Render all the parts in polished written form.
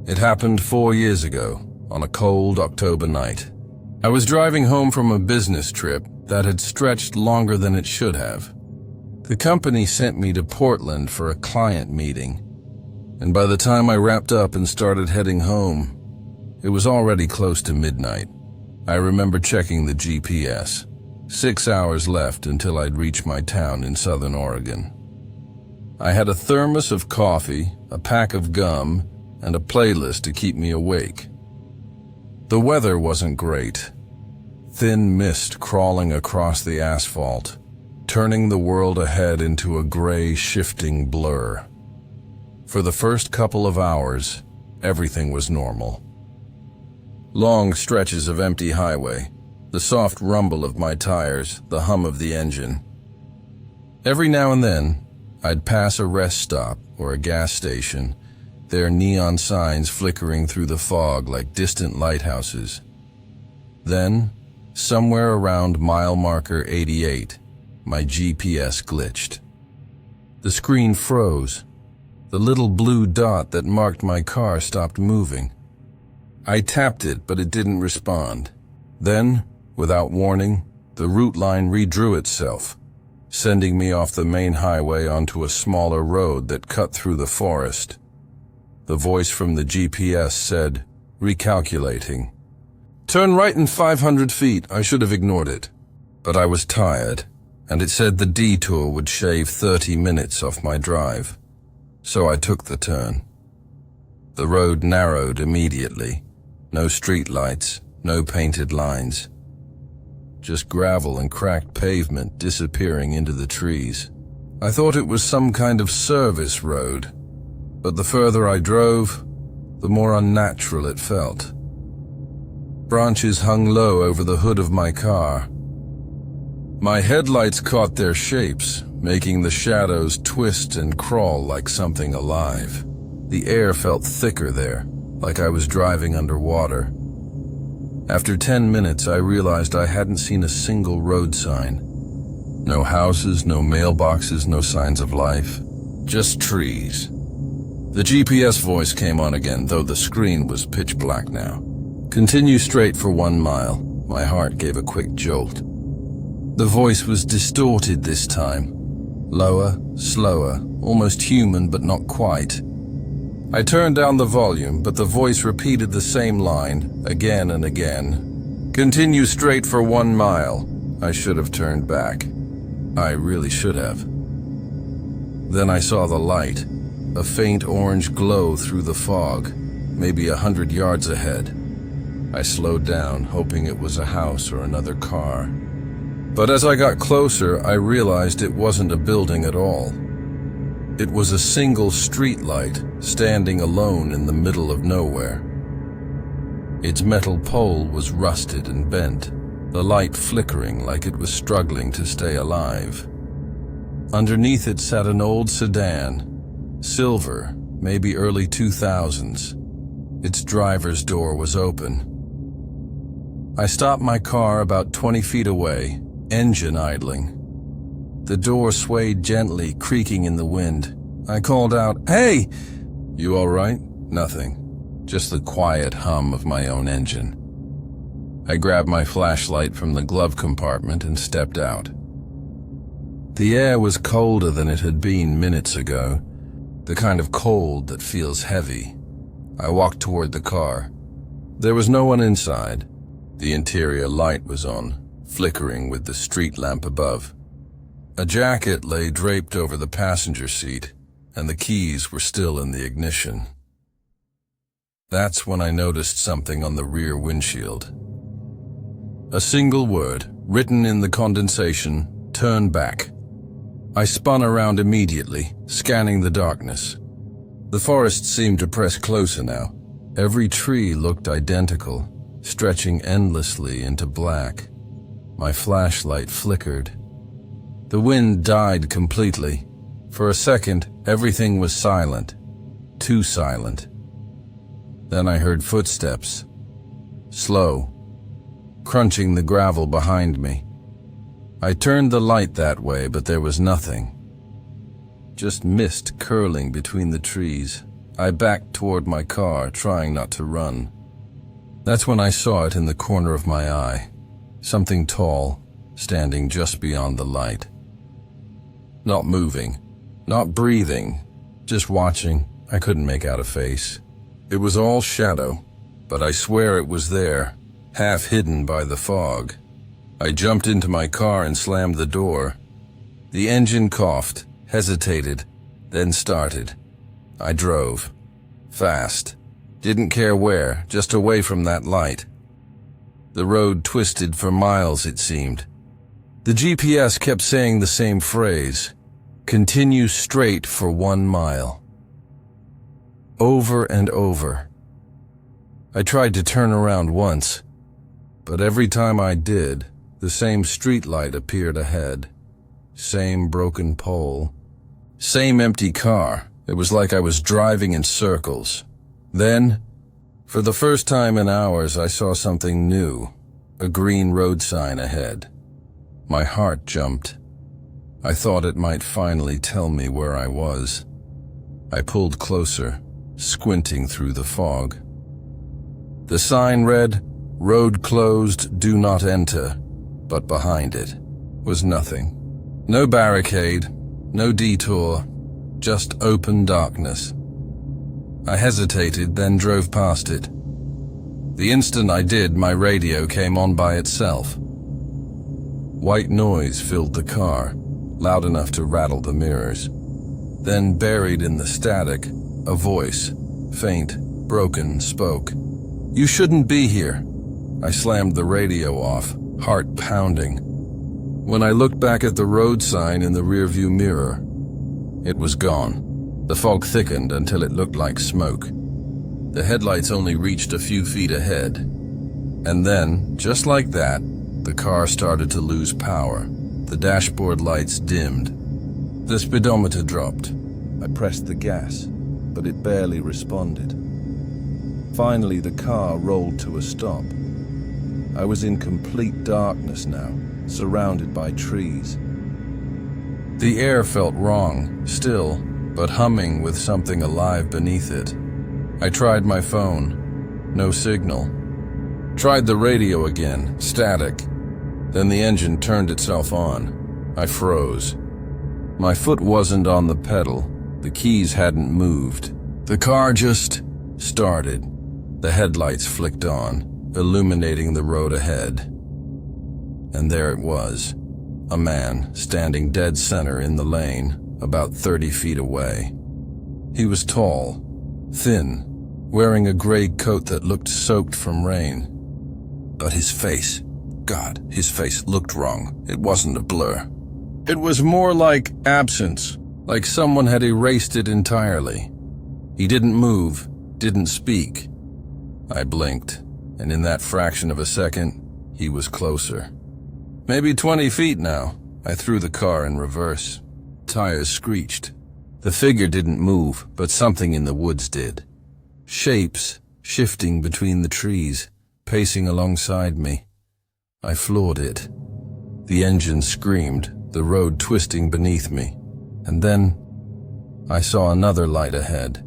It happened 4 years ago, on a cold October night. I was driving home from a business trip that had stretched longer than it should have. The company sent me to Portland for a client meeting, and by the time I wrapped up and started heading home, it was already close to midnight. I remember checking the GPS. 6 hours left until I'd reach my town in southern Oregon. I had a thermos of coffee, a pack of gum, and a playlist to keep me awake. The weather wasn't great. Thin mist crawling across the asphalt, turning the world ahead into a gray, shifting blur. For the first couple of hours, everything was normal. Long stretches of empty highway, the soft rumble of my tires, the hum of the engine. Every now and then, I'd pass a rest stop or a gas station, their neon signs flickering through the fog like distant lighthouses. Then, somewhere around mile marker 88, my GPS glitched. The screen froze. The little blue dot that marked my car stopped moving. I tapped it, but it didn't respond. Then, without warning, the route line redrew itself, sending me off the main highway onto a smaller road that cut through the forest. The voice from the GPS said, recalculating. "Turn right in 500 feet, I should have ignored it." But I was tired, and it said the detour would shave 30 minutes off my drive. So I took the turn. The road narrowed immediately. No street lights, no painted lines. Just gravel and cracked pavement disappearing into the trees. I thought it was some kind of service road, but the further I drove, the more unnatural it felt. Branches hung low over the hood of my car. My headlights caught their shapes, making the shadows twist and crawl like something alive. The air felt thicker there, like I was driving underwater. After 10 minutes, I realized I hadn't seen a single road sign. No houses, no mailboxes, no signs of life. Just trees. The GPS voice came on again, though the screen was pitch black now. "Continue straight for 1 mile." My heart gave a quick jolt. The voice was distorted this time. Lower, slower, almost human but not quite. I turned down the volume, but the voice repeated the same line, again and again. "Continue straight for 1 mile." I should have turned back. I really should have. Then I saw the light, a faint orange glow through the fog, maybe 100 yards ahead. I slowed down, hoping it was a house or another car. But as I got closer, I realized it wasn't a building at all. It was a single street light, standing alone in the middle of nowhere. Its metal pole was rusted and bent, the light flickering like it was struggling to stay alive. Underneath it sat an old sedan, silver, maybe early 2000s. Its driver's door was open. I stopped my car about 20 feet away, engine idling. The door swayed gently, creaking in the wind. I called out, "Hey!" "You all right?" "Nothing. Just the quiet hum of my own engine." I grabbed my flashlight from the glove compartment and stepped out. The air was colder than it had been minutes ago, the kind of cold that feels heavy. I walked toward the car. There was no one inside. The interior light was on, flickering with the street lamp above. A jacket lay draped over the passenger seat, and the keys were still in the ignition. That's when I noticed something on the rear windshield. A single word, written in the condensation, "Turn back." I spun around immediately, scanning the darkness. The forest seemed to press closer now. Every tree looked identical, stretching endlessly into black. My flashlight flickered. The wind died completely. For a second, everything was silent. Too silent. Then I heard footsteps. Slow. Crunching the gravel behind me. I turned the light that way, but there was nothing. Just mist curling between the trees. I backed toward my car, trying not to run. That's when I saw it in the corner of my eye. Something tall, standing just beyond the light. Not moving, not breathing, just watching. I couldn't make out a face. It was all shadow, but I swear it was there, half hidden by the fog. I jumped into my car and slammed the door. The engine coughed, hesitated, then started. I drove. Fast. Didn't care where, just away from that light. The road twisted for miles, it seemed. The GPS kept saying the same phrase, "Continue straight for 1 mile." Over and over. I tried to turn around once, but every time I did, the same streetlight appeared ahead. Same broken pole. Same empty car. It was like I was driving in circles. Then, for the first time in hours, I saw something new. A green road sign ahead. My heart jumped. I thought it might finally tell me where I was. I pulled closer, squinting through the fog. The sign read, "Road closed, do not enter," but behind it was nothing. No barricade, no detour, just open darkness. I hesitated, then drove past it. The instant I did, my radio came on by itself. White noise filled the car, loud enough to rattle the mirrors. Then, buried in the static, a voice, faint, broken, spoke. "You shouldn't be here." I slammed the radio off, heart pounding. When I looked back at the road sign in the rearview mirror, it was gone. The fog thickened until it looked like smoke. The headlights only reached a few feet ahead. And then, just like that, the car started to lose power. The dashboard lights dimmed. The speedometer dropped. I pressed the gas, but it barely responded. Finally, the car rolled to a stop. I was in complete darkness now, surrounded by trees. The air felt wrong, still, but humming with something alive beneath it. I tried my phone. No signal. Tried the radio again, static. Then the engine turned itself on. I froze. My foot wasn't on the pedal. The keys hadn't moved. The car just started. The headlights flicked on, illuminating the road ahead. And there it was. A man standing dead center in the lane, about 30 feet away. He was tall, thin, wearing a gray coat that looked soaked from rain. But his face, God, his face looked wrong. It wasn't a blur. It was more like absence, like someone had erased it entirely. He didn't move, didn't speak. I blinked, and in that fraction of a second, he was closer. Maybe 20 feet now. I threw the car in reverse. Tires screeched. The figure didn't move, but something in the woods did. Shapes shifting between the trees, pacing alongside me. I floored it. The engine screamed, the road twisting beneath me. And then I saw another light ahead.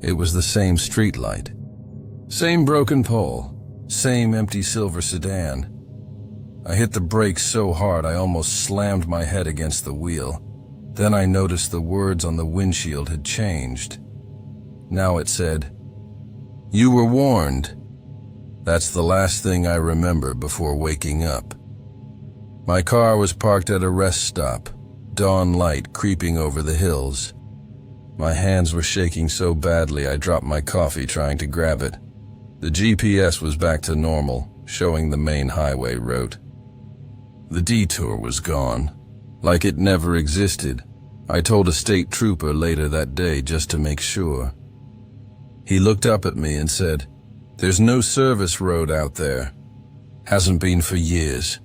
It was the same street light. Same broken pole, same empty silver sedan. I hit the brakes so hard I almost slammed my head against the wheel. Then I noticed the words on the windshield had changed. Now it said, "You were warned." That's the last thing I remember before waking up. My car was parked at a rest stop, dawn light creeping over the hills. My hands were shaking so badly I dropped my coffee trying to grab it. The GPS was back to normal, showing the main highway route. The detour was gone, like it never existed. I told a state trooper later that day just to make sure. He looked up at me and said, "There's no service road out there. Hasn't been for years."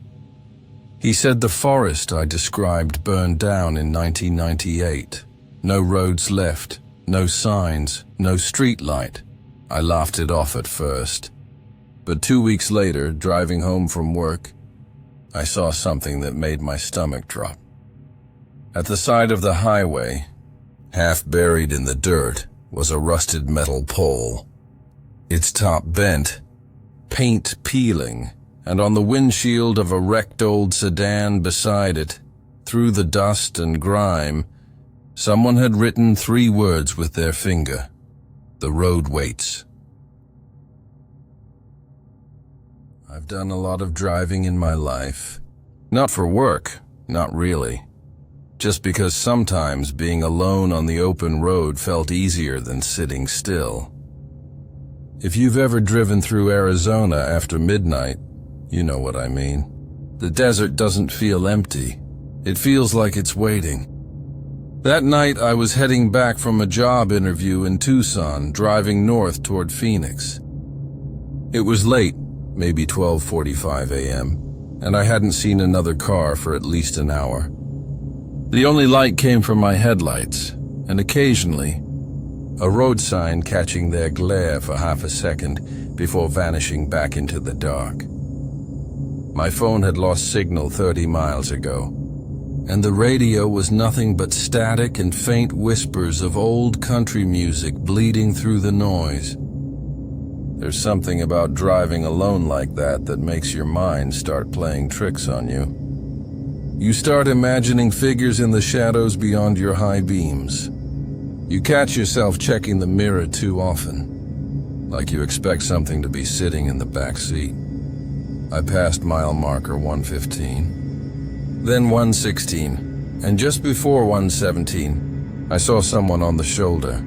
He said the forest I described burned down in 1998. No roads left, no signs, no street light. I laughed it off at first. But 2 weeks later, driving home from work, I saw something that made my stomach drop. At the side of the highway, half buried in the dirt, was a rusted metal pole, its top bent, paint peeling, and on the windshield of a wrecked old sedan beside it, through the dust and grime, someone had written 3 words with their finger: "The road waits." I've done a lot of driving in my life. Not for work, not really. Just because sometimes being alone on the open road felt easier than sitting still. If you've ever driven through Arizona after midnight, you know what I mean. The desert doesn't feel empty. It feels like it's waiting. That night I was heading back from a job interview in Tucson, driving north toward Phoenix. It was late, maybe 12:45 a.m., and I hadn't seen another car for at least an hour. The only light came from my headlights, and occasionally, a road sign catching their glare for half a second before vanishing back into the dark. My phone had lost signal 30 miles ago, and the radio was nothing but static and faint whispers of old country music bleeding through the noise. There's something about driving alone like that that makes your mind start playing tricks on you. You start imagining figures in the shadows beyond your high beams. You catch yourself checking the mirror too often, like you expect something to be sitting in the back seat. I passed mile marker 115, then 116, and just before 117, I saw someone on the shoulder.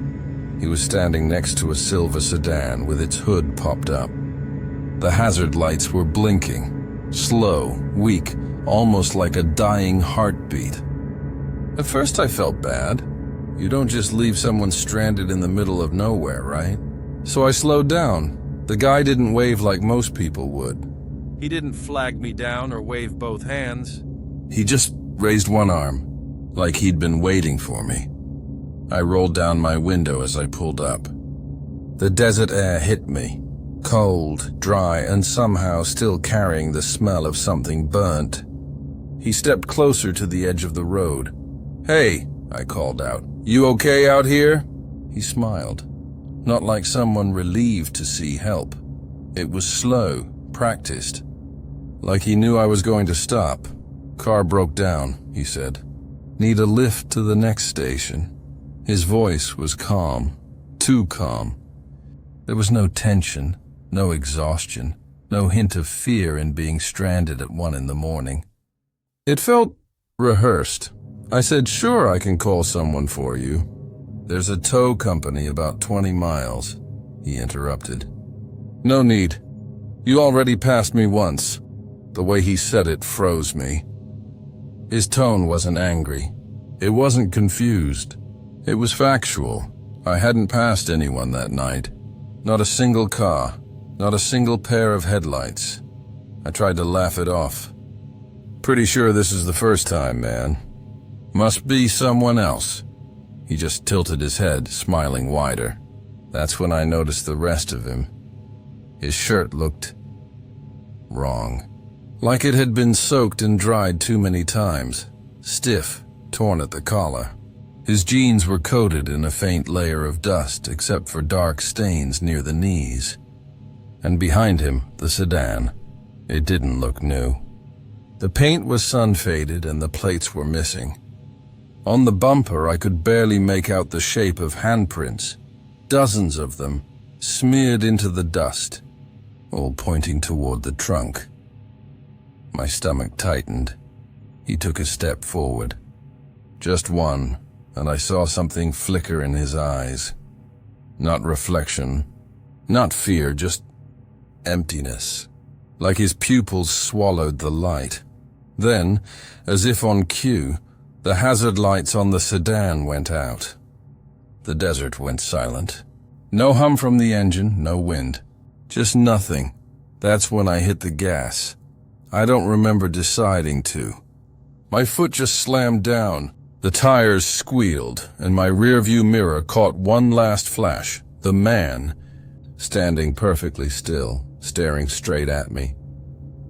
He was standing next to a silver sedan with its hood popped up. The hazard lights were blinking, slow, weak, almost like a dying heartbeat. At first I felt bad. You don't just leave someone stranded in the middle of nowhere, right? So I slowed down. The guy didn't wave like most people would. He didn't flag me down or wave both hands. He just raised one arm, like he'd been waiting for me. I rolled down my window as I pulled up. The desert air hit me, cold, dry, and somehow still carrying the smell of something burnt. He stepped closer to the edge of the road. "Hey," I called out, "you okay out here?" He smiled, not like someone relieved to see help. It was slow, practiced, like he knew I was going to stop. "Car broke down," he said. "Need a lift to the next station." His voice was calm, too calm. There was no tension, no exhaustion, no hint of fear in being stranded at 1 in the morning. It felt rehearsed. I said, "Sure, I can call someone for you." "There's a tow company about 20 miles, he interrupted. "No need. You already passed me once." The way he said it froze me. His tone wasn't angry. It wasn't confused. It was factual. I hadn't passed anyone that night. Not a single car, not a single pair of headlights. I tried to laugh it off. "Pretty sure this is the first time, man. Must be someone else." He just tilted his head, smiling wider. That's when I noticed the rest of him. His shirt looked wrong. Like it had been soaked and dried too many times. Stiff, torn at the collar. His jeans were coated in a faint layer of dust except for dark stains near the knees. And behind him, the sedan. It didn't look new. The paint was sun-faded and the plates were missing. On the bumper, I could barely make out the shape of handprints, dozens of them, smeared into the dust, all pointing toward the trunk. My stomach tightened. He took a step forward. Just one, and I saw something flicker in his eyes. Not reflection, not fear, just emptiness. Like his pupils swallowed the light. Then, as if on cue, the hazard lights on the sedan went out. The desert went silent. No hum from the engine, no wind. Just nothing. That's when I hit the gas. I don't remember deciding to. My foot just slammed down. The tires squealed, and my rearview mirror caught one last flash. The man, standing perfectly still, staring straight at me.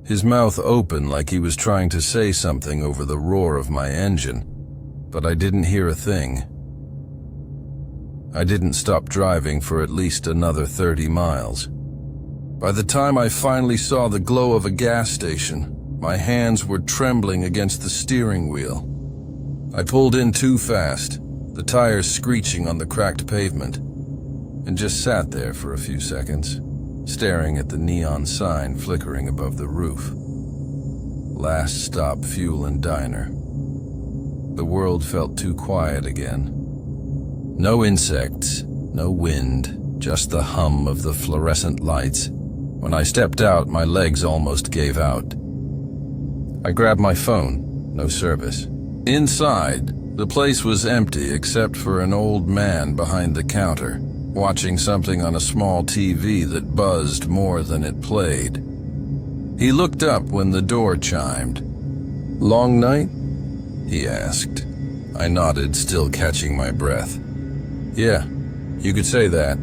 His mouth open like he was trying to say something over the roar of my engine, but I didn't hear a thing. I didn't stop driving for at least another 30 miles. By the time I finally saw the glow of a gas station, my hands were trembling against the steering wheel. I pulled in too fast, the tires screeching on the cracked pavement, and just sat there for a few seconds, staring at the neon sign flickering above the roof. Last stop fuel and diner. The world felt too quiet again. No insects, no wind, just the hum of the fluorescent lights. When I stepped out, my legs almost gave out. I grabbed my phone, no service. Inside, the place was empty except for an old man behind the counter, watching something on a small TV that buzzed more than it played. He looked up when the door chimed. "Long night?" he asked. I nodded, still catching my breath. "Yeah, you could say that."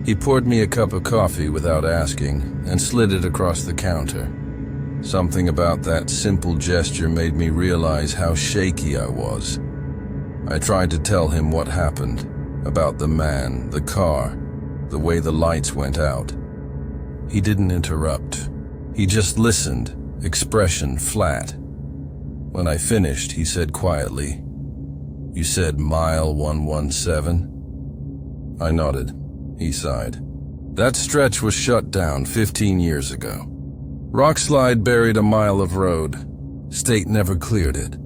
He poured me a cup of coffee without asking and slid it across the counter. Something about that simple gesture made me realize how shaky I was. I tried to tell him what happened, about the man, the car, the way the lights went out. He didn't interrupt. He just listened, expression flat. When I finished, he said quietly, "You said mile 117? I nodded. He sighed. "That stretch was shut down 15 years ago. Rockslide buried a mile of road. State never cleared it.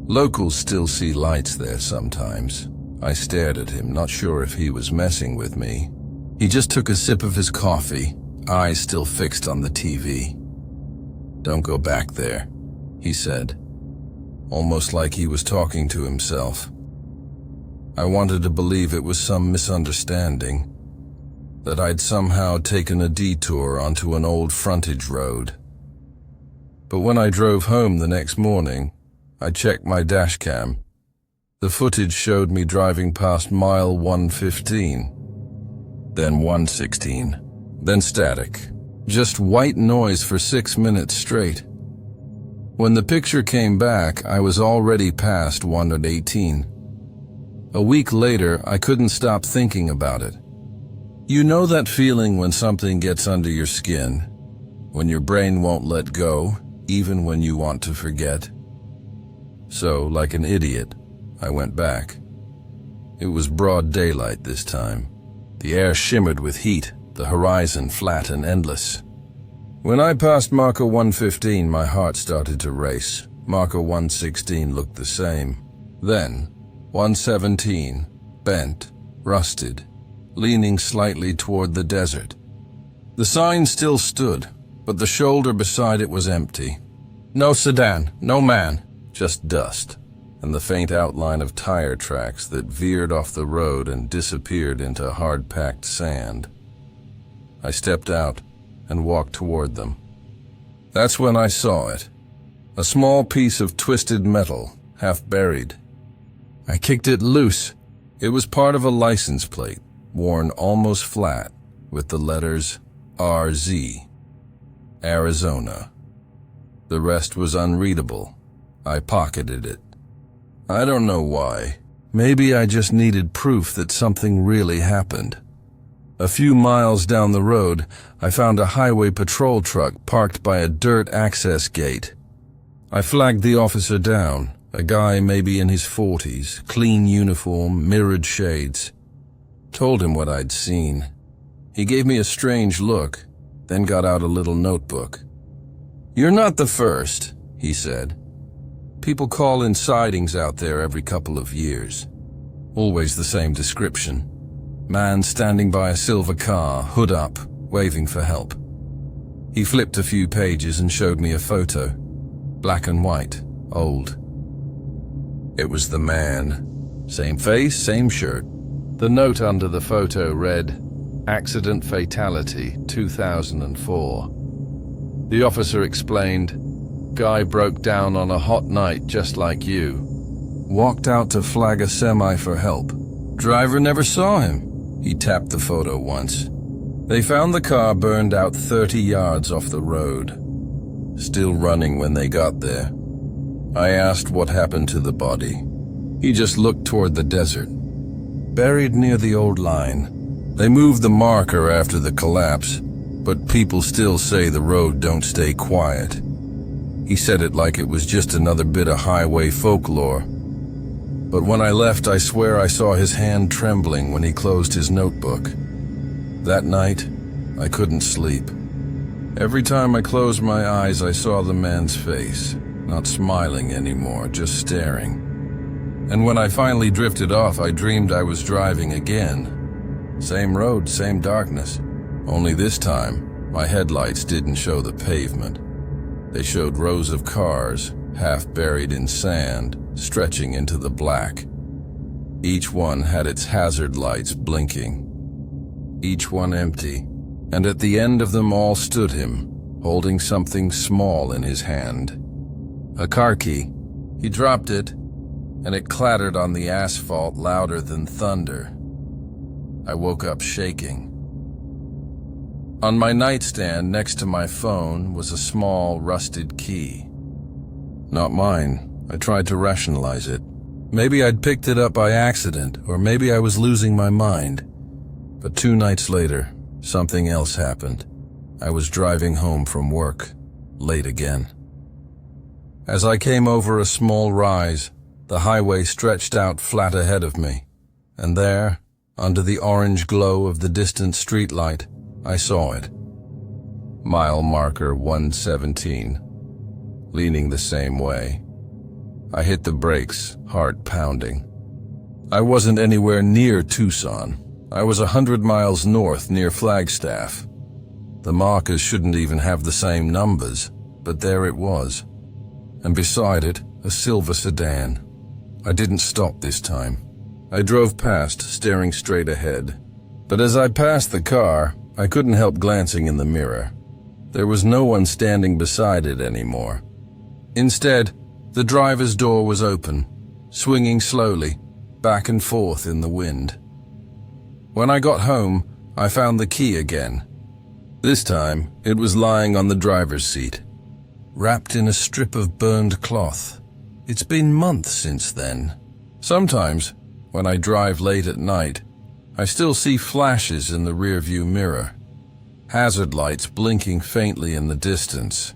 Locals still see lights there sometimes." I stared at him, not sure if he was messing with me. He just took a sip of his coffee, eyes still fixed on the TV. "Don't go back there," he said, almost like he was talking to himself. I wanted to believe it was some misunderstanding, that I'd somehow taken a detour onto an old frontage road. But when I drove home the next morning, I checked my dash cam. The footage showed me driving past mile 115, then 116, then static. Just white noise for 6 minutes straight. When the picture came back, I was already past 118. A week later, I couldn't stop thinking about it. You know that feeling when something gets under your skin, when your brain won't let go, even when you want to forget? So, like an idiot, I went back. It was broad daylight this time. The air shimmered with heat, the horizon flat and endless. When I passed marker 115, my heart started to race. Marker 116 looked the same. Then, 117, bent, rusted, leaning slightly toward the desert. The sign still stood, but the shoulder beside it was empty. No sedan, no man, just dust, and the faint outline of tire tracks that veered off the road and disappeared into hard-packed sand. I stepped out and walked toward them. That's when I saw it. A small piece of twisted metal, half buried. I kicked it loose. It was part of a license plate, worn almost flat, with the letters RZ, Arizona. The rest was unreadable. I pocketed it. I don't know why. Maybe I just needed proof that something really happened. A few miles down the road, I found a highway patrol truck parked by a dirt access gate. I flagged the officer down, a guy maybe in his 40s, clean uniform, mirrored shades. Told him what I'd seen. He gave me a strange look, then got out a little notebook. "You're not the first," he said. "People call in sightings out there every couple of years. Always the same description. Man standing by a silver car, hood up, waving for help." He flipped a few pages and showed me a photo. Black and white, old. It was the man. Same face, same shirt. The note under the photo read, "Accident Fatality, 2004. The officer explained, "Guy broke down on a hot night just like you. Walked out to flag a semi for help. Driver never saw him." He tapped the photo once. They found the car burned out 30 yards off the road. Still running when they got there. I asked what happened to the body. He just looked toward the desert. buried near the old line. They moved the marker after the collapse, but people still say the road don't stay quiet. He said it like it was just another bit of highway folklore. But when I left, I swear I saw his hand trembling when he closed his notebook. That night, I couldn't sleep. Every time I closed my eyes, I saw the man's face, not smiling anymore, just staring. And when I finally drifted off, I dreamed I was driving again. Same road, same darkness. Only this time, my headlights didn't show the pavement. They showed rows of cars, half buried in sand, stretching into the black. Each one had its hazard lights blinking. Each one empty. And at the end of them all stood him, holding something small in his hand. A car key. He dropped it, and it clattered on the asphalt louder than thunder. I woke up shaking. On my nightstand next to my phone was a small, rusted key. Not mine. I tried to rationalize it. Maybe I'd picked it up by accident, or maybe I was losing my mind. But 2 nights later, something else happened. I was driving home from work, late again. As I came over a small rise, the highway stretched out flat ahead of me, and there, under the orange glow of the distant streetlight, I saw it. Mile marker 117, leaning the same way. I hit the brakes, heart pounding. I wasn't anywhere near Tucson. I was 100 miles north near Flagstaff. The markers shouldn't even have the same numbers, but there it was. And beside it, a silver sedan. I didn't stop this time. I drove past, staring straight ahead. But as I passed the car, I couldn't help glancing in the mirror. There was no one standing beside it anymore. Instead, the driver's door was open, swinging slowly, back and forth in the wind. When I got home, I found the key again. This time, it was lying on the driver's seat, wrapped in a strip of burned cloth. It's been months since then. Sometimes, when I drive late at night, I still see flashes in the rearview mirror, hazard lights blinking faintly in the distance.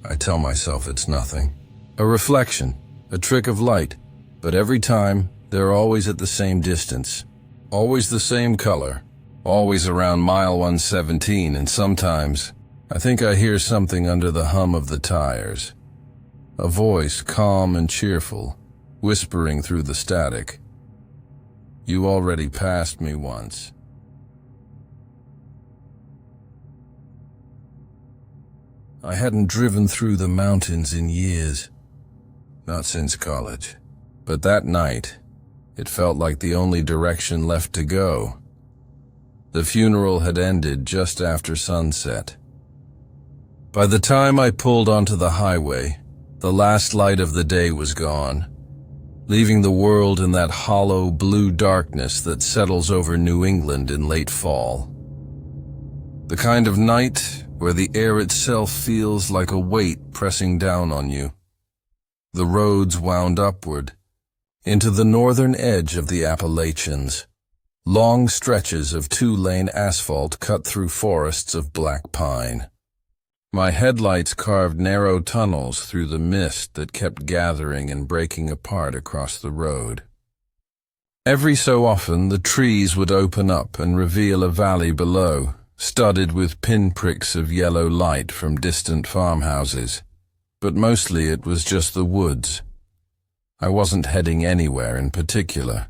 I tell myself it's nothing. A reflection, a trick of light, but every time, they're always at the same distance. Always the same color, always around mile 117, and sometimes I think I hear something under the hum of the tires. A voice, calm and cheerful, whispering through the static. You already passed me once. I hadn't driven through the mountains in years, not since college, but that night, it felt like the only direction left to go. The funeral had ended just after sunset. By the time I pulled onto the highway, the last light of the day was gone, leaving the world in that hollow blue darkness that settles over New England in late fall. The kind of night where the air itself feels like a weight pressing down on you. The roads wound upward, into the northern edge of the Appalachians, long stretches of 2-lane asphalt cut through forests of black pine. My headlights carved narrow tunnels through the mist that kept gathering and breaking apart across the road. Every so often, the trees would open up and reveal a valley below, studded with pinpricks of yellow light from distant farmhouses, but mostly it was just the woods. I wasn't heading anywhere in particular.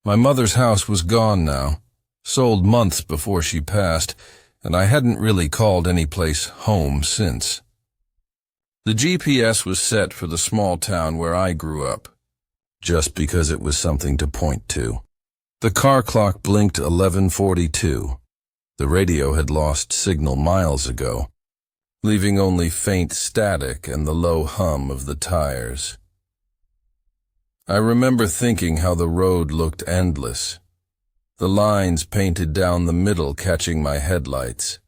My mother's house was gone now, sold months before she passed, and I hadn't really called any place home since. The GPS was set for the small town where I grew up, just because it was something to point to. The car clock blinked 11:42. The radio had lost signal miles ago, leaving only faint static and the low hum of the tires. I remember thinking how the road looked endless, the lines painted down the middle catching my headlights,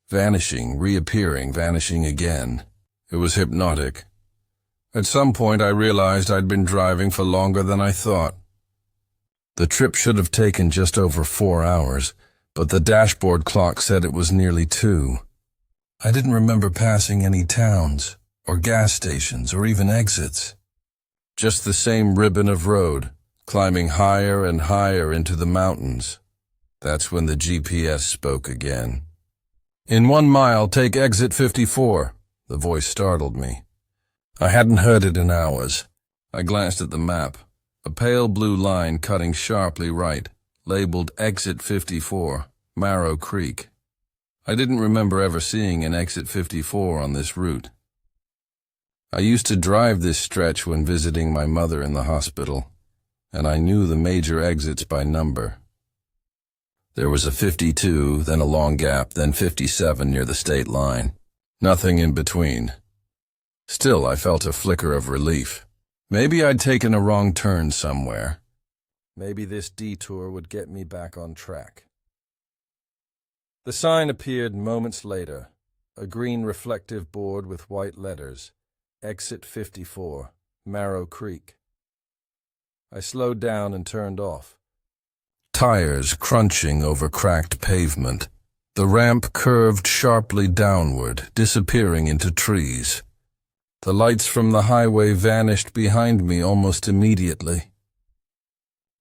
vanishing, reappearing, vanishing again. It was hypnotic. At some point I realized I'd been driving for longer than I thought. The trip should have taken just over 4 hours, but the dashboard clock said it was nearly 2. I didn't remember passing any towns, or gas stations, or even exits. Just the same ribbon of road, climbing higher and higher into the mountains. That's when the GPS spoke again. "In 1 mile, take exit 54, the voice startled me. I hadn't heard it in hours. I glanced at the map. A pale blue line cutting sharply right, labeled Exit 54, Marrow Creek. I didn't remember ever seeing an Exit 54 on this route. I used to drive this stretch when visiting my mother in the hospital, and I knew the major exits by number. There was a 52, then a long gap, then 57 near the state line. Nothing in between. Still, I felt a flicker of relief. Maybe I'd taken a wrong turn somewhere. Maybe this detour would get me back on track. The sign appeared moments later, a green reflective board with white letters, Exit 54, Marrow Creek. I slowed down and turned off. Tires crunching over cracked pavement. The ramp curved sharply downward, disappearing into trees. The lights from the highway vanished behind me almost immediately.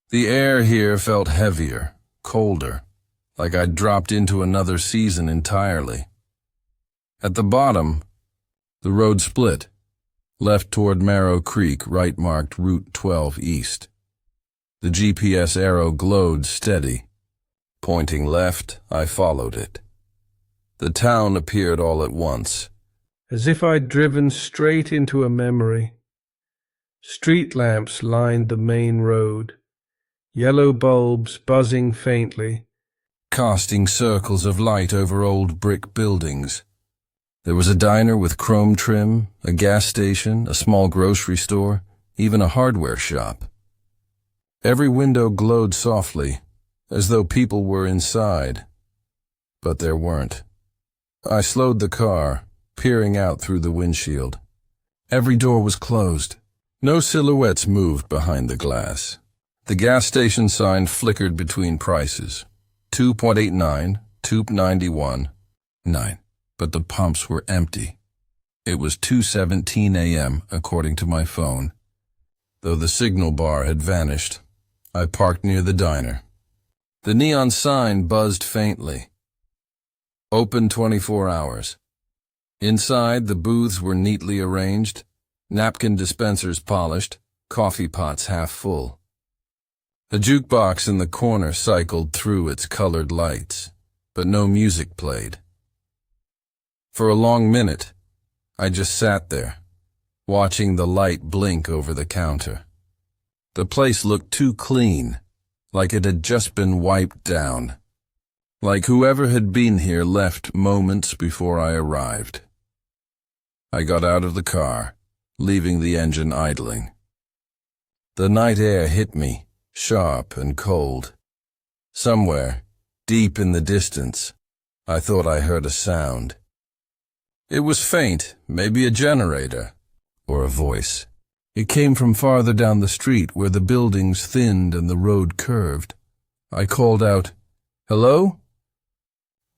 The air here felt heavier, colder, like I'd dropped into another season entirely. At the bottom, the road split. Left toward Marrow Creek, right marked Route 12 East. The GPS arrow glowed steady. Pointing left, I followed it. The town appeared all at once. As if I'd driven straight into a memory. Street lamps lined the main road, yellow bulbs buzzing faintly, casting circles of light over old brick buildings. There was a diner with chrome trim, a gas station, a small grocery store, even a hardware shop. Every window glowed softly, as though people were inside. But there weren't. I slowed the car, peering out through the windshield. Every door was closed. No silhouettes moved behind the glass. The gas station sign flickered between prices. 2.89, 2.91, 9. But the pumps were empty. It was 2:17 a.m., according to my phone. Though the signal bar had vanished, I parked near the diner. The neon sign buzzed faintly. Open 24 hours. Inside, the booths were neatly arranged, napkin dispensers polished, coffee pots half full. A jukebox in the corner cycled through its colored lights, but no music played. For a long minute, I just sat there, watching the light blink over the counter. The place looked too clean, like it had just been wiped down, like whoever had been here left moments before I arrived. I got out of the car, leaving the engine idling. The night air hit me, sharp and cold. Somewhere, deep in the distance, I thought I heard a sound. It was faint, maybe a generator, or a voice. It came from farther down the street where the buildings thinned and the road curved. I called out, "Hello?"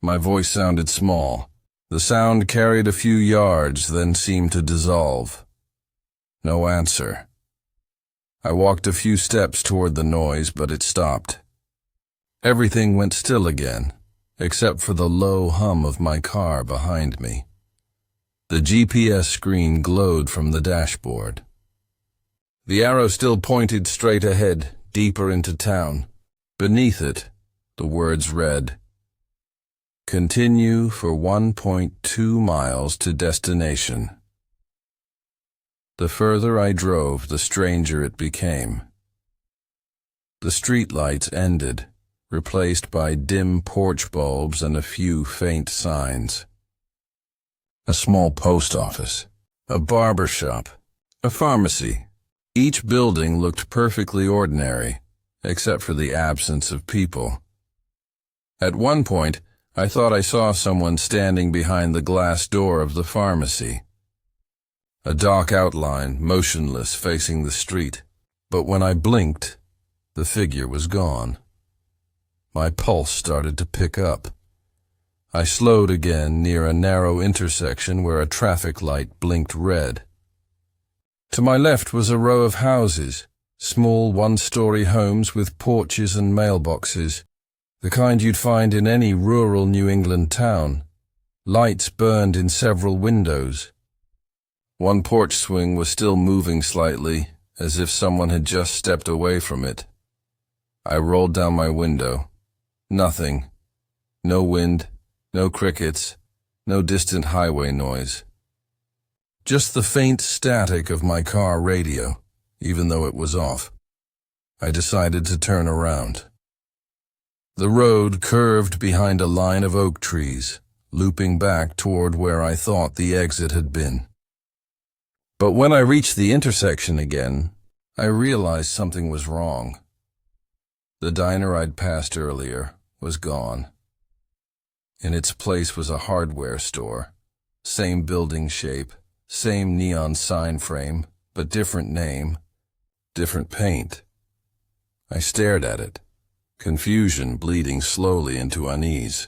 My voice sounded small. The sound carried a few yards, then seemed to dissolve. No answer. I walked a few steps toward the noise, but it stopped. Everything went still again, except for the low hum of my car behind me. The GPS screen glowed from the dashboard. The arrow still pointed straight ahead, deeper into town. Beneath it, the words read, "Continue for 1.2 miles to destination." The further I drove, the stranger it became. The streetlights ended, replaced by dim porch bulbs and a few faint signs. A small post office, a barber shop, a pharmacy. Each building looked perfectly ordinary, except for the absence of people. At one point, I thought I saw someone standing behind the glass door of the pharmacy. A dark outline, motionless, facing the street. But when I blinked, The figure was gone. My pulse started to pick up. I slowed again near a narrow intersection where a traffic light blinked red. To my left was a row of houses, small one-story homes with porches and mailboxes, the kind you'd find in any rural New England town. Lights burned in several windows. One porch swing was still moving slightly, as if someone had just stepped away from it. I rolled down my window. Nothing. No wind, no crickets, no distant highway noise. Just the faint static of my car radio, even though it was off. I decided to turn around. The road curved behind a line of oak trees, looping back toward where I thought the exit had been. But when I reached the intersection again, I realized something was wrong. The diner I'd passed earlier was gone. In its place was a hardware store. Same building shape, same neon sign frame, but different name, different paint. I stared at it, confusion bleeding slowly into unease.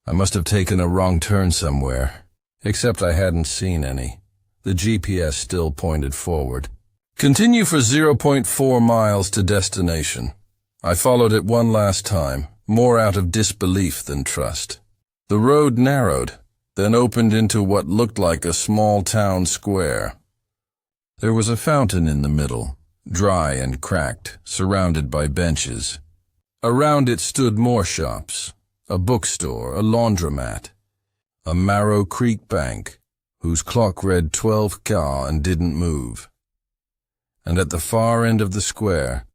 I must have taken a wrong turn somewhere, except I hadn't seen any. The GPS still pointed forward. Continue for 0.4 miles to destination. I followed it one last time, more out of disbelief than trust. The road narrowed, then opened into what looked like a small town square. There was a fountain in the middle, dry and cracked, surrounded by benches. Around it stood more shops, a bookstore, a laundromat, a Marrow Creek bank, whose clock read 12 and didn't move. And at the far end of the square,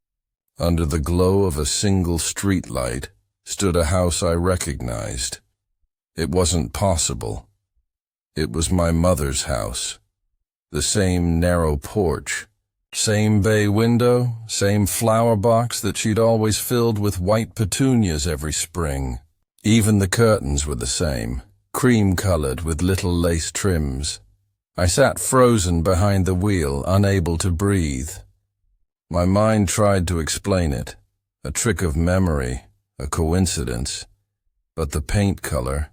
under the glow of a single street light, stood a house I recognized. It wasn't possible. It was my mother's house. The same narrow porch, same bay window, same flower box that she'd always filled with white petunias every spring. Even the curtains were the same, cream-colored with little lace trims. I sat frozen behind the wheel, unable to breathe. My mind tried to explain it, a trick of memory, a coincidence. But the paint color,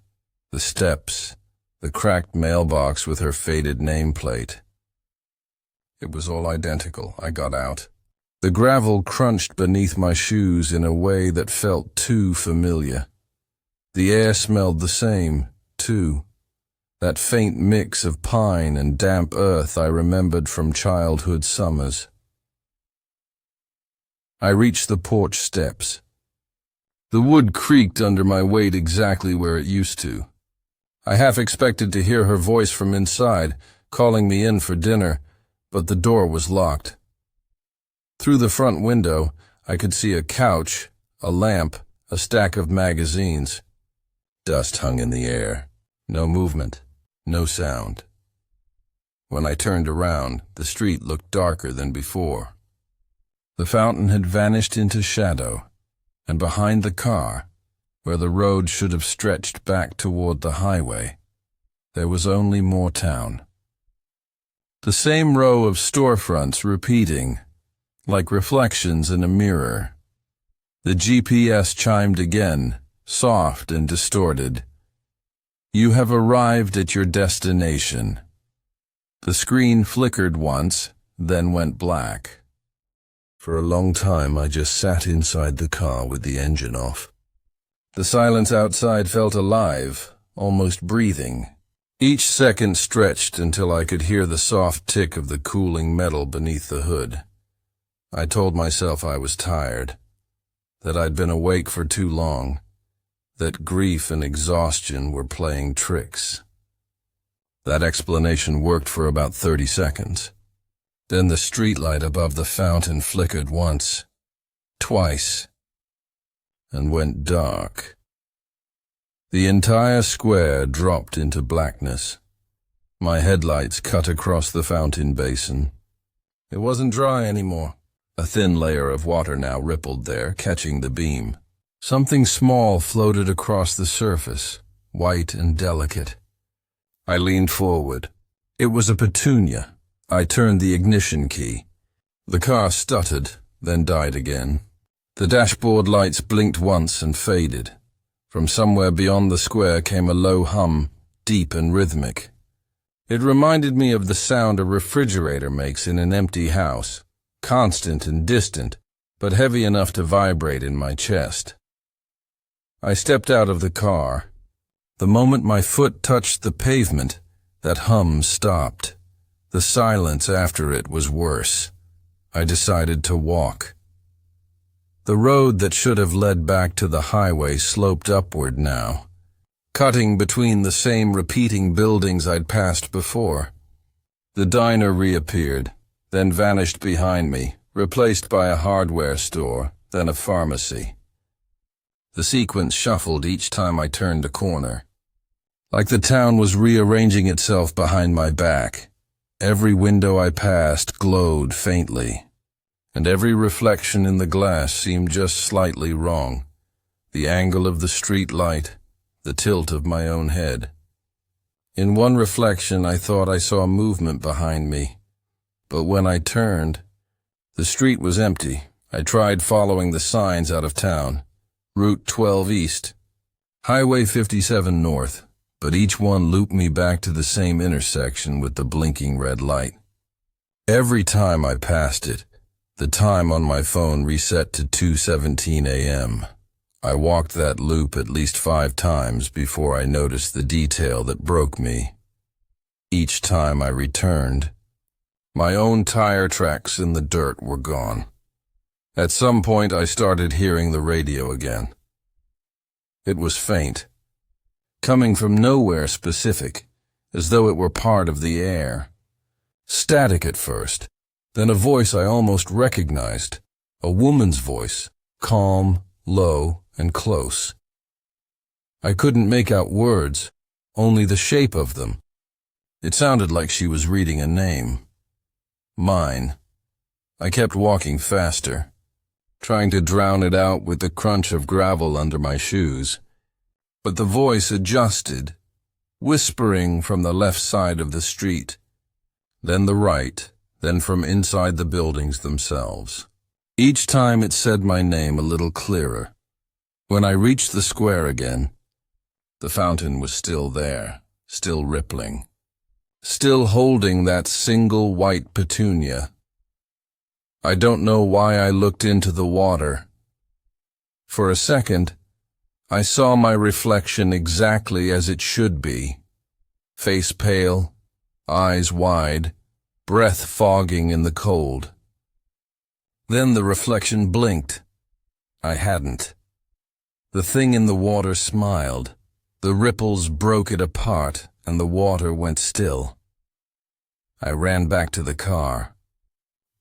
the steps, the cracked mailbox with her faded nameplate. It was all identical. I got out. The gravel crunched beneath my shoes in a way that felt too familiar. The air smelled the same, too. That faint mix of pine and damp earth I remembered from childhood summers. I reached the porch steps. The wood creaked under my weight exactly where it used to. I half expected to hear her voice from inside, calling me in for dinner, but the door was locked. Through the front window, I could see a couch, a lamp, a stack of magazines. Dust hung in the air. No movement, no sound. When I turned around, the street looked darker than before. The fountain had vanished into shadow, and behind the car, where the road should have stretched back toward the highway, there was only more town. The same row of storefronts repeating, like reflections in a mirror. The GPS chimed again, soft and distorted. You have arrived at your destination. The screen flickered once, then went black. For a long time I just sat inside the car with the engine off. The silence outside felt alive, almost breathing. Each second stretched until I could hear the soft tick of the cooling metal beneath the hood. I told myself I was tired, that I'd been awake for too long, that grief and exhaustion were playing tricks. That explanation worked for about 30 seconds. Then the streetlight above the fountain flickered once, twice, and went dark. The entire square dropped into blackness. My headlights cut across the fountain basin. It wasn't dry anymore. A thin layer of water now rippled there, catching the beam. Something small floated across the surface, white and delicate. I leaned forward. It was a petunia. I turned the ignition key. The car stuttered, then died again. The dashboard lights blinked once and faded. From somewhere beyond the square came a low hum, deep and rhythmic. It reminded me of the sound a refrigerator makes in an empty house, constant and distant, but heavy enough to vibrate in my chest. I stepped out of the car. The moment my foot touched the pavement, that hum stopped. The silence after it was worse. I decided to walk. The road that should have led back to the highway sloped upward now, cutting between the same repeating buildings I'd passed before. The diner reappeared, then vanished behind me, replaced by a hardware store, then a pharmacy. The sequence shuffled each time I turned a corner, like the town was rearranging itself behind my back. Every window I passed glowed faintly, and every reflection in the glass seemed just slightly wrong. The angle of the street light, the tilt of my own head. In one reflection I thought I saw movement behind me, but when I turned, the street was empty. I tried following the signs out of town. Route 12 East, Highway 57 North, but each one looped me back to the same intersection with the blinking red light. Every time I passed it, the time on my phone reset to 2:17 a.m. I walked that loop at least 5 times before I noticed the detail that broke me. Each time I returned, my own tire tracks in the dirt were gone. At some point I started hearing the radio again. It was faint, coming from nowhere specific, as though it were part of the air. Static at first, then a voice I almost recognized, a woman's voice, calm, low, and close. I couldn't make out words, only the shape of them. It sounded like she was reading a name. Mine. I kept walking faster, trying to drown it out with the crunch of gravel under my shoes. But the voice adjusted, whispering from the left side of the street, then the right, then from inside the buildings themselves. Each time it said my name a little clearer. When I reached the square again, the fountain was still there, still rippling, still holding that single white petunia. I don't know why I looked into the water. For a second, I saw my reflection exactly as it should be, face pale, eyes wide, breath fogging in the cold. Then the reflection blinked. I hadn't. The thing in the water smiled. The ripples broke it apart, and the water went still. I ran back to the car.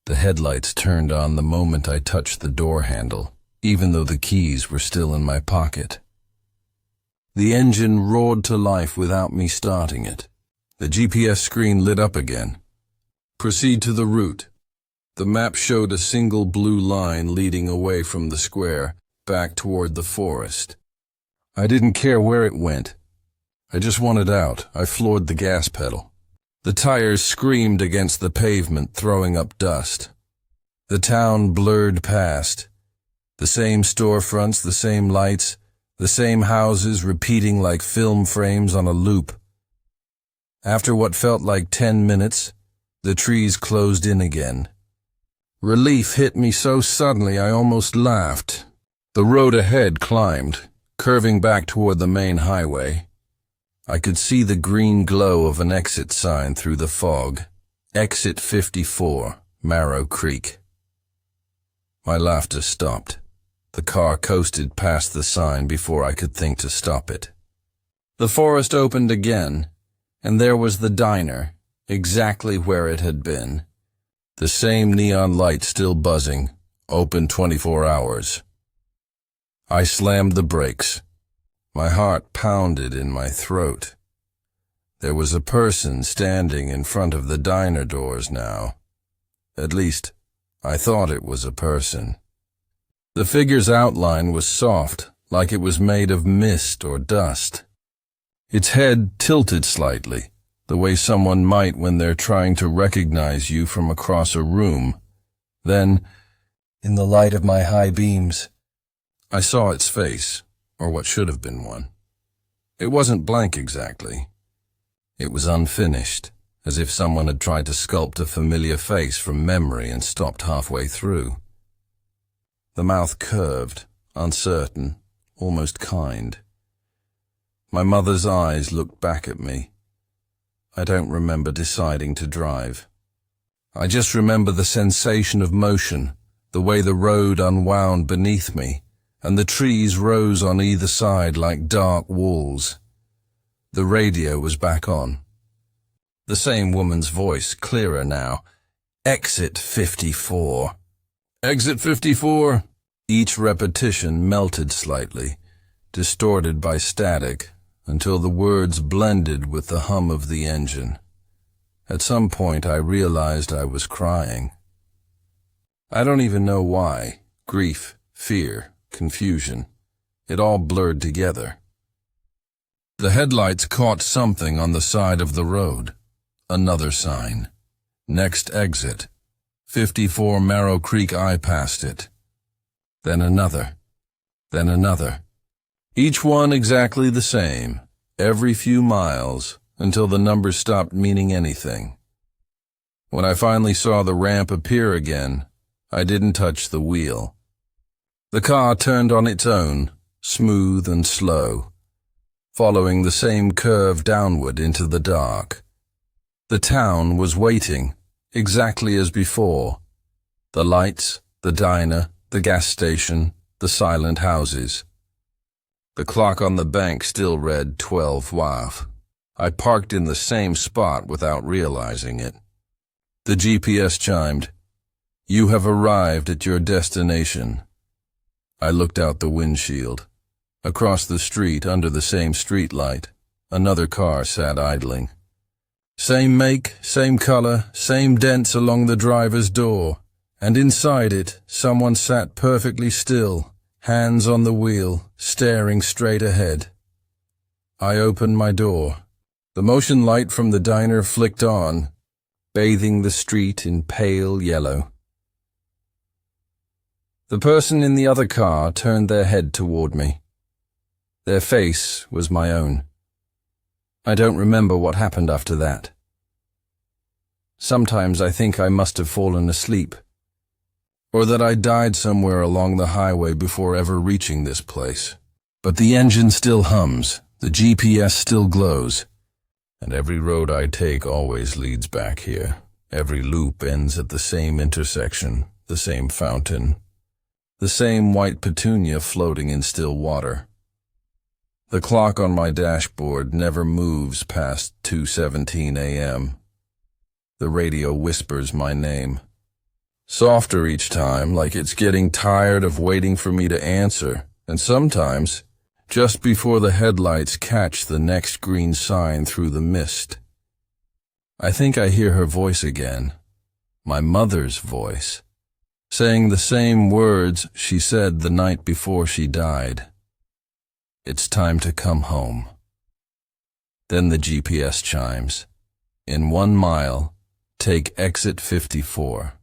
The headlights turned on the moment I touched the door handle, even though the keys were still in my pocket. The engine roared to life without me starting it. The GPS screen lit up again. Proceed to the route. The map showed a single blue line leading away from the square, back toward the forest. I didn't care where it went. I just wanted out. I floored the gas pedal. The tires screamed against the pavement, throwing up dust. The town blurred past. The same storefronts, the same lights, the same houses repeating like film frames on a loop. After what felt like 10 minutes, the trees closed in again. Relief hit me so suddenly I almost laughed. The road ahead climbed, curving back toward the main highway. I could see the green glow of an exit sign through the fog. Exit 54, Marrow Creek. My laughter stopped. The car coasted past the sign before I could think to stop it. The forest opened again, and there was the diner, exactly where it had been. The same neon light still buzzing, open 24 hours. I slammed the brakes. My heart pounded in my throat. There was a person standing in front of the diner doors now. At least, I thought it was a person. The figure's outline was soft, like it was made of mist or dust. Its head tilted slightly, the way someone might when they're trying to recognize you from across a room. Then, in the light of my high beams. I saw its face, or what should have been one. It wasn't blank exactly. It was unfinished, as if someone had tried to sculpt a familiar face from memory and stopped halfway through. The mouth curved, uncertain, almost kind. My mother's eyes looked back at me. I don't remember deciding to drive. I just remember the sensation of motion, the way the road unwound beneath me, and the trees rose on either side like dark walls. The radio was back on. The same woman's voice, clearer now. Exit 54. Exit 54. Each repetition melted slightly, distorted by static, until the words blended with the hum of the engine. At some point I realized I was crying. I don't even know why. Grief, fear, confusion. It all blurred together. The headlights caught something on the side of the road. Another sign. Next exit. 54 Marrow Creek. I passed it. Then another. Then another. Each one exactly the same, every few miles, until the numbers stopped meaning anything. When I finally saw the ramp appear again, I didn't touch the wheel. The car turned on its own, smooth and slow, following the same curve downward into the dark. The town was waiting, exactly as before. The lights, the diner, the gas station, the silent houses. The clock on the bank still read 12 WAF. I parked in the same spot without realizing it. The GPS chimed. You have arrived at your destination. I looked out the windshield. Across the street, under the same streetlight, another car sat idling. Same make, same color, same dents along the driver's door, and inside it, someone sat perfectly still, hands on the wheel, staring straight ahead. I opened my door. The motion light from the diner flicked on, bathing the street in pale yellow. The person in the other car turned their head toward me. Their face was my own. I don't remember what happened after that. Sometimes I think I must have fallen asleep, or that I died somewhere along the highway before ever reaching this place. But the engine still hums, the GPS still glows, and every road I take always leads back here. Every loop ends at the same intersection, the same fountain, the same white petunia floating in still water. The clock on my dashboard never moves past 2:17 a.m. The radio whispers my name. Softer each time, like it's getting tired of waiting for me to answer, and sometimes, just before the headlights catch the next green sign through the mist. I think I hear her voice again, my mother's voice, saying the same words she said the night before she died. It's time to come home. Then the GPS chimes. In 1 mile, take exit 54.